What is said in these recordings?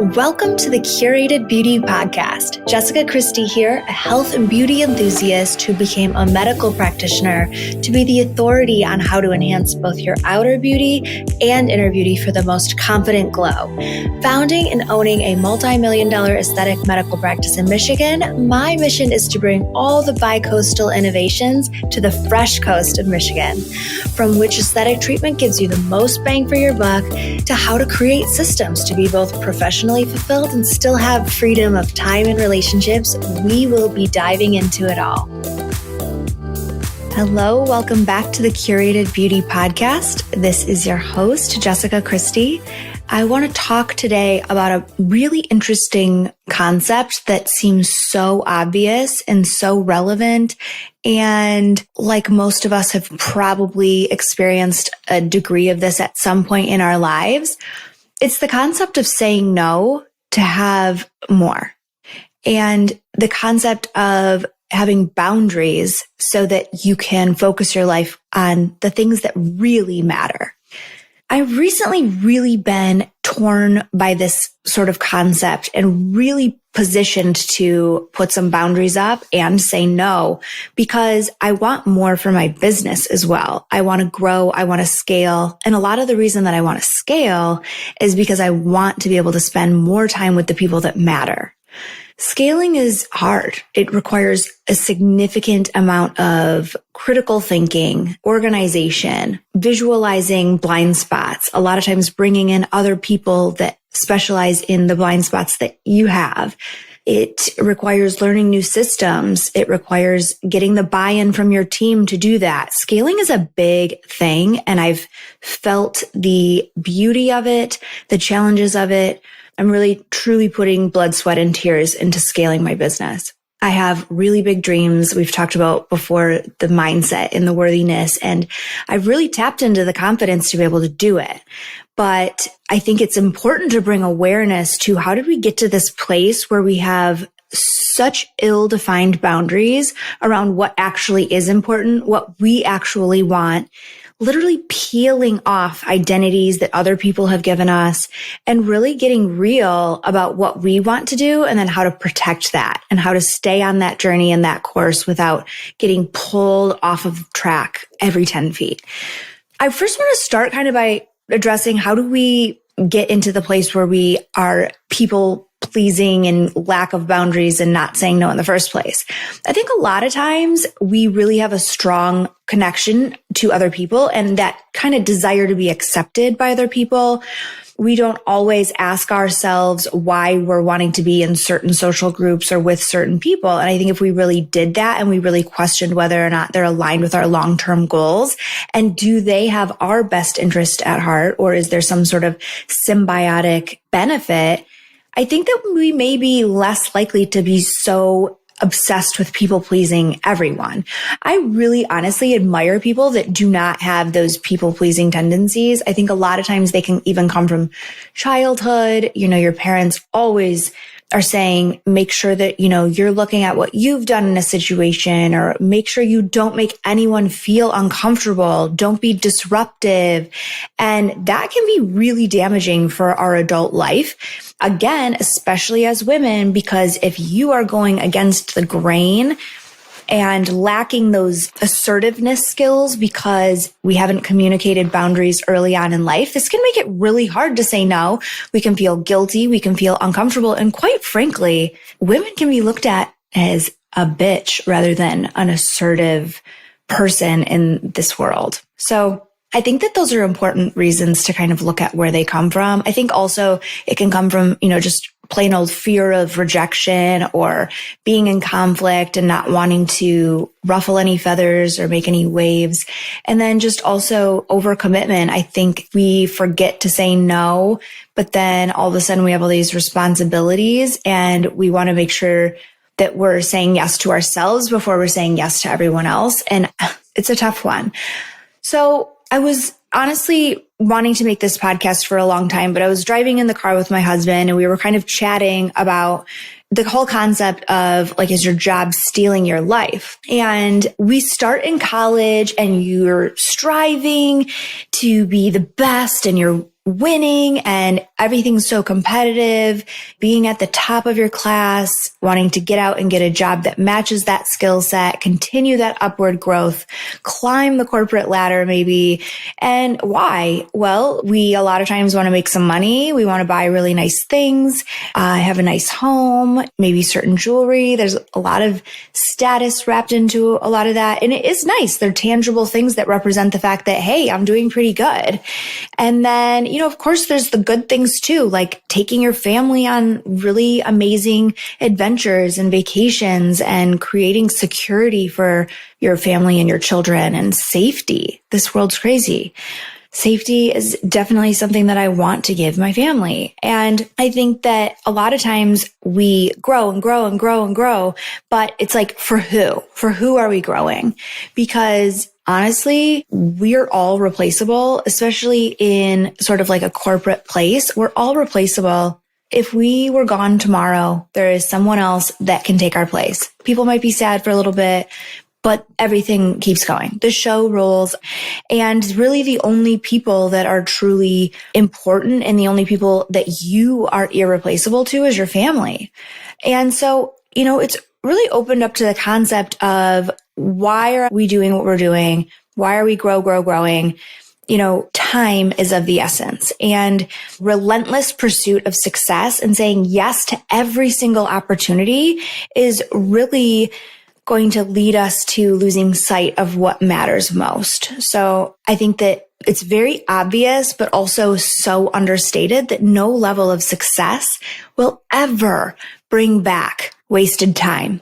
Welcome to the Curated Beauty Podcast. Jessica Christie here, a health and beauty enthusiast who became a medical practitioner to be the authority on how to enhance both your outer beauty and inner beauty for the most confident glow. Founding and owning a multi-million-dollar aesthetic medical practice in Michigan, my mission is to bring all the bi-coastal innovations to the fresh coast of Michigan. From which aesthetic treatment gives you the most bang for your buck to how to create systems to be both professionally fulfilled and still have freedom of time and relationships, we will be diving into it all. Hello, welcome back to the Curated Beauty Podcast. This is your host, Jessica Christie. I want to talk today about a really interesting concept that seems so obvious and so relevant. And like most of us have probably experienced a degree of this at some point in our lives. It's the concept of saying no to have more, and the concept of having boundaries so that you can focus your life on the things that really matter. I've recently really been torn by this sort of concept and really positioned to put some boundaries up and say no, because I want more for my business as well. I want to grow. I want to scale. And a lot of the reason that I want to scale is because I want to be able to spend more time with the people that matter. Scaling is hard. It requires a significant amount of critical thinking, organization, visualizing blind spots, a lot of times bringing in other people that specialize in the blind spots that you have. It requires learning new systems. It requires getting the buy-in from your team to do that. Scaling is a big thing, and I've felt the beauty of it, the challenges of it. I'm really, truly putting blood, sweat, and tears into scaling my business. I have really big dreams. We've talked about before the mindset and the worthiness, and I've really tapped into the confidence to be able to do it. But I think it's important to bring awareness to how did we get to this place where we have such ill-defined boundaries around what actually is important, what we actually want, literally peeling off identities that other people have given us and really getting real about what we want to do and then how to protect that and how to stay on that journey and that course without getting pulled off of track every 10 feet. I first want to start kind of by addressing how do we get into the place where we are people pleasing and lack of boundaries and not saying no in the first place. I think a lot of times we really have a strong connection to other people and that kind of desire to be accepted by other people. We don't always ask ourselves why we're wanting to be in certain social groups or with certain people. And I think if we really did that and we really questioned whether or not they're aligned with our long-term goals and do they have our best interest at heart, or is there some sort of symbiotic benefit, I think that we may be less likely to be so obsessed with people pleasing everyone. I really honestly admire people that do not have those people pleasing tendencies. I think a lot of times they can even come from childhood. You know, your parents always are saying, make sure that, you know, you're looking at what you've done in a situation, or make sure you don't make anyone feel uncomfortable. Don't be disruptive. And that can be really damaging for our adult life. Again, especially as women, because if you are going against the grain and lacking those assertiveness skills because we haven't communicated boundaries early on in life, this can make it really hard to say no. We can feel guilty. We can feel uncomfortable. And quite frankly, women can be looked at as a bitch rather than an assertive person in this world. So I think that those are important reasons to kind of look at where they come from. I think also it can come from, you know, just plain old fear of rejection or being in conflict and not wanting to ruffle any feathers or make any waves. And then just also overcommitment. I think we forget to say no, but then all of a sudden we have all these responsibilities and we want to make sure that we're saying yes to ourselves before we're saying yes to everyone else. And it's a tough one. So I was honestly wanting to make this podcast for a long time, but I was driving in the car with my husband and we were kind of chatting about the whole concept of like, is your job stealing your life? And we start in college and you're striving to be the best and you're winning and everything's so competitive, being at the top of your class, wanting to get out and get a job that matches that skill set, continue that upward growth, climb the corporate ladder maybe. And why? Well, we a lot of times want to make some money. We want to buy really nice things, have a nice home, maybe certain jewelry. There's a lot of status wrapped into a lot of that. And it is nice. They're tangible things that represent the fact that, hey, I'm doing pretty good. And then, of course, there's the good things too, like taking your family on really amazing adventures and vacations and creating security for your family and your children and safety. This world's crazy. Safety is definitely something that I want to give my family. And I think that a lot of times we grow and grow and grow and grow, but it's like, for who? For who are we growing? Because honestly, we're all replaceable, especially in sort of like a corporate place. We're all replaceable. If we were gone tomorrow, there is someone else that can take our place. People might be sad for a little bit, but everything keeps going. The show rolls. And really the only people that are truly important and the only people that you are irreplaceable to is your family. And so, it's really opened up to the concept of, why are we doing what we're doing? Why are we growing? Time is of the essence, and relentless pursuit of success and saying yes to every single opportunity is really going to lead us to losing sight of what matters most. So I think that it's very obvious, but also so understated that no level of success will ever bring back wasted time.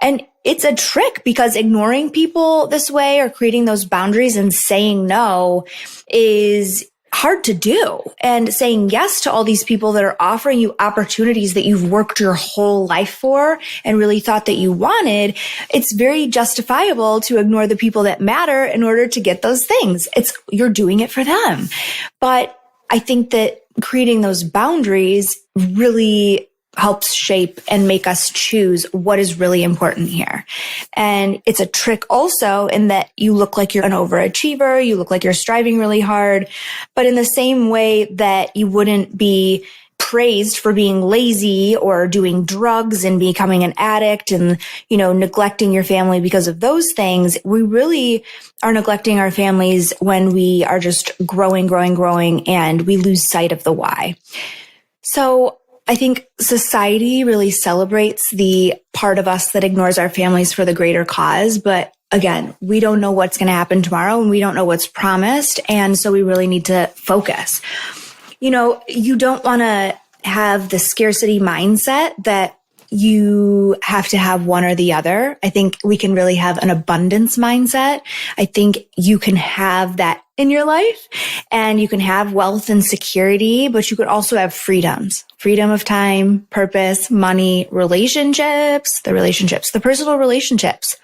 And it's a trick, because ignoring people this way or creating those boundaries and saying no is hard to do. And saying yes to all these people that are offering you opportunities that you've worked your whole life for and really thought that you wanted, it's very justifiable to ignore the people that matter in order to get those things. You're doing it for them. But I think that creating those boundaries really helps shape and make us choose what is really important here. And it's a trick also in that you look like you're an overachiever, you look like you're striving really hard, but in the same way that you wouldn't be praised for being lazy or doing drugs and becoming an addict and, neglecting your family because of those things, we really are neglecting our families when we are just growing, and we lose sight of the why. So I think society really celebrates the part of us that ignores our families for the greater cause. But again, we don't know what's going to happen tomorrow, and we don't know what's promised. And so we really need to focus. You don't want to have the scarcity mindset that you have to have one or the other. I think we can really have an abundance mindset. I think you can have that in your life, and you can have wealth and security, but you could also have freedom of time, purpose, money, the personal relationships.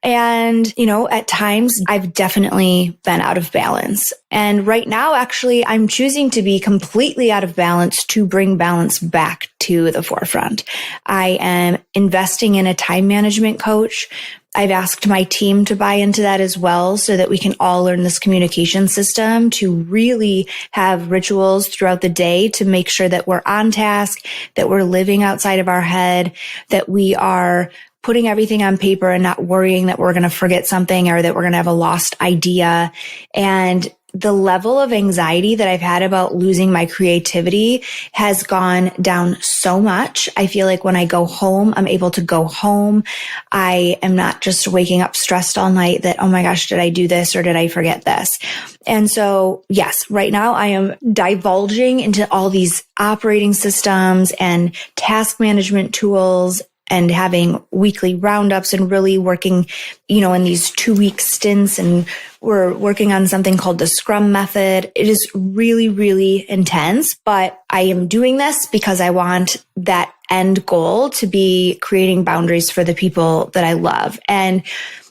And, at times I've definitely been out of balance. And right now, actually, I'm choosing to be completely out of balance to bring balance back to the forefront. I am investing in a time management coach. I've asked my team to buy into that as well, so that we can all learn this communication system to really have rituals throughout the day to make sure that we're on task, that we're living outside of our head, that we are putting everything on paper and not worrying that we're going to forget something or that we're going to have a lost idea. And the level of anxiety that I've had about losing my creativity has gone down so much. I feel like when I go home, I'm able to go home. I am not just waking up stressed all night that, oh my gosh, did I do this or did I forget this? And so, yes, right now I am divulging into all these operating systems and task management tools and having weekly roundups and really working, in these 2-week stints. And we're working on something called the Scrum method. It is really, really intense, but I am doing this because I want that end goal to be creating boundaries for the people that I love. And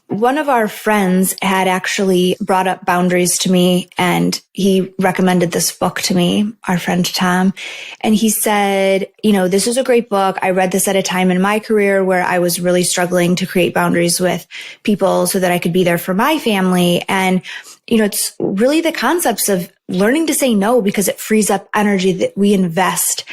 one of our friends had actually brought up boundaries to me, and he recommended this book to me, our friend Tom. And he said, this is a great book. I read this at a time in my career where I was really struggling to create boundaries with people so that I could be there for my family. And it's really the concepts of learning to say no because it frees up energy that we invest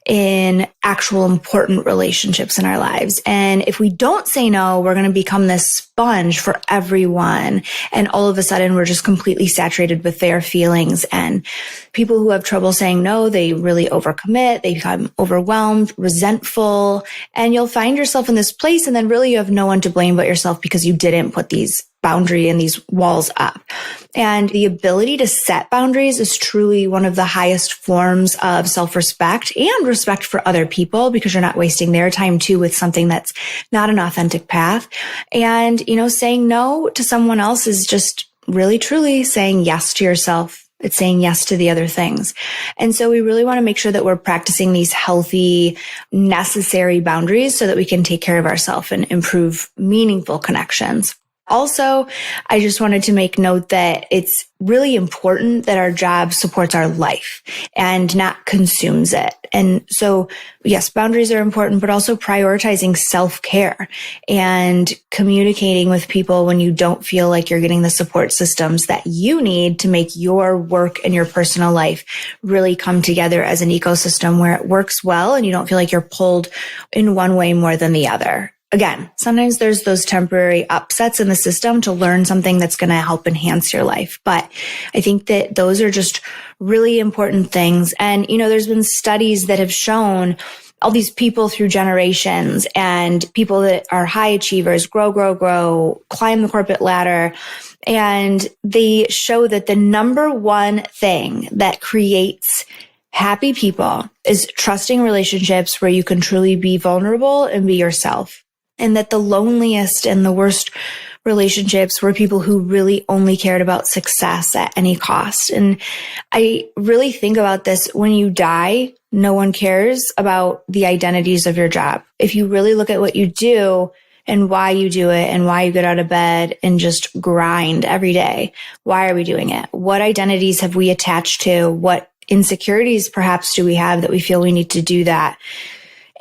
in actual important relationships in our lives. And if we don't say no, we're going to become this sponge for everyone. And all of a sudden, we're just completely saturated with their feelings. And people who have trouble saying no, they really overcommit. They become overwhelmed, resentful, and you'll find yourself in this place. And then really you have no one to blame but yourself because you didn't put these boundary and these walls up. And the ability to set boundaries is truly one of the highest forms of self-respect and respect for other people because you're not wasting their time too with something that's not an authentic path. And, saying no to someone else is just really truly saying yes to yourself. It's saying yes to the other things. And so we really want to make sure that we're practicing these healthy, necessary boundaries so that we can take care of ourselves and improve meaningful connections. Also, I just wanted to make note that it's really important that our job supports our life and not consumes it. And so, yes, boundaries are important, but also prioritizing self-care and communicating with people when you don't feel like you're getting the support systems that you need to make your work and your personal life really come together as an ecosystem where it works well and you don't feel like you're pulled in one way more than the other. Again, sometimes there's those temporary upsets in the system to learn something that's going to help enhance your life. But I think that those are just really important things. And, there's been studies that have shown all these people through generations and people that are high achievers, grow, climb the corporate ladder. And they show that the number one thing that creates happy people is trusting relationships where you can truly be vulnerable and be yourself. And that the loneliest and the worst relationships were people who really only cared about success at any cost. And I really think about this when you die, no one cares about the identities of your job. If you really look at what you do and why you do it and why you get out of bed and just grind every day, why are we doing it? What identities have we attached to? What insecurities perhaps do we have that we feel we need to do that?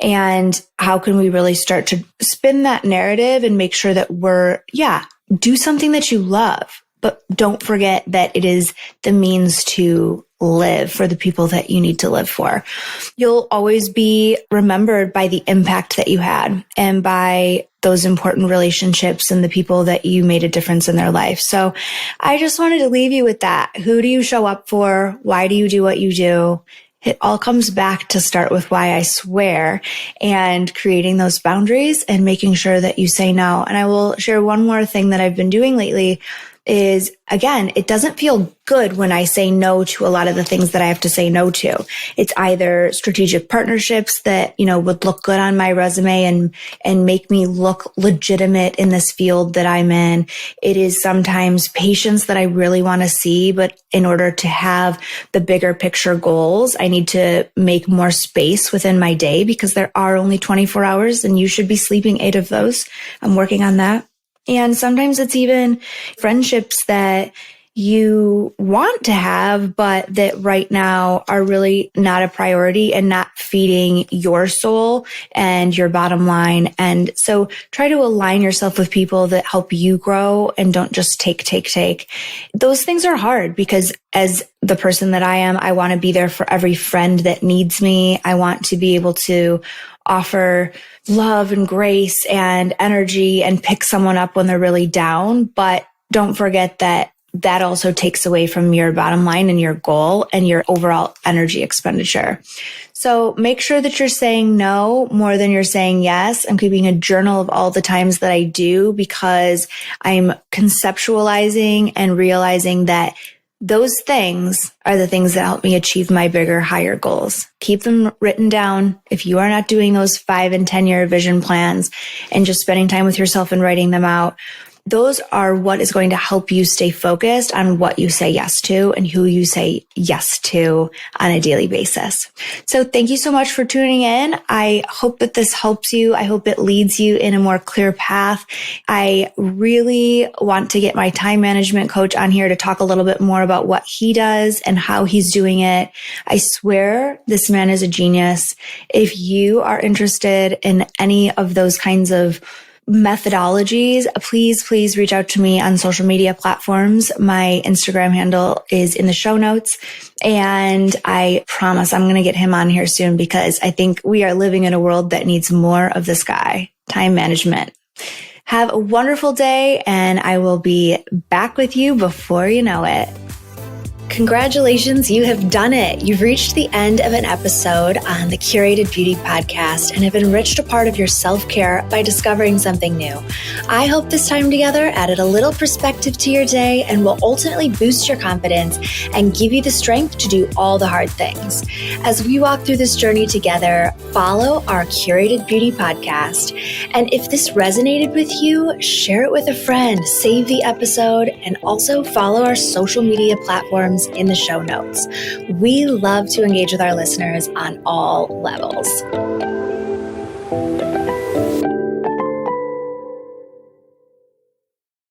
And how can we really start to spin that narrative and make sure that do something that you love, but don't forget that it is the means to live for the people that you need to live for. You'll always be remembered by the impact that you had and by those important relationships and the people that you made a difference in their life. So I just wanted to leave you with that. Who do you show up for? Why do you do what you do? It all comes back to start with why I swear and creating those boundaries and making sure that you say no. And I will share one more thing that I've been doing lately is, again, it doesn't feel good when I say no to a lot of the things that I have to say no to. It's either strategic partnerships that, would look good on my resume and make me look legitimate in this field that I'm in. It is sometimes patients that I really want to see, but in order to have the bigger picture goals, I need to make more space within my day because there are only 24 hours and you should be sleeping 8 of those. I'm working on that. And sometimes it's even friendships that you want to have, but that right now are really not a priority and not feeding your soul and your bottom line. And so try to align yourself with people that help you grow and don't just take. Those things are hard because as the person that I am, I want to be there for every friend that needs me. I want to be able to offer love and grace and energy and pick someone up when they're really down. But don't forget that that also takes away from your bottom line and your goal and your overall energy expenditure. So make sure that you're saying no more than you're saying yes. I'm keeping a journal of all the times that I do because I'm conceptualizing and realizing that those things are the things that help me achieve my bigger, higher goals. Keep them written down. If you are not doing those 5 and 10-year vision plans and just spending time with yourself and writing them out, those are what is going to help you stay focused on what you say yes to and who you say yes to on a daily basis. So thank you so much for tuning in. I hope that this helps you. I hope it leads you in a more clear path. I really want to get my time management coach on here to talk a little bit more about what he does and how he's doing it. I swear this man is a genius. If you are interested in any of those kinds of methodologies, please reach out to me on social media platforms. My Instagram handle is in the show notes. And I promise I'm going to get him on here soon because I think we are living in a world that needs more of this guy. Time management. Have a wonderful day, and I will be back with you before you know it. Congratulations, you have done it. You've reached the end of an episode on the Curated Beauty Podcast and have enriched a part of your self-care by discovering something new. I hope this time together added a little perspective to your day and will ultimately boost your confidence and give you the strength to do all the hard things. As we walk through this journey together, follow our Curated Beauty Podcast. And if this resonated with you, share it with a friend, save the episode, and also follow our social media platforms in the show notes. We love to engage with our listeners on all levels.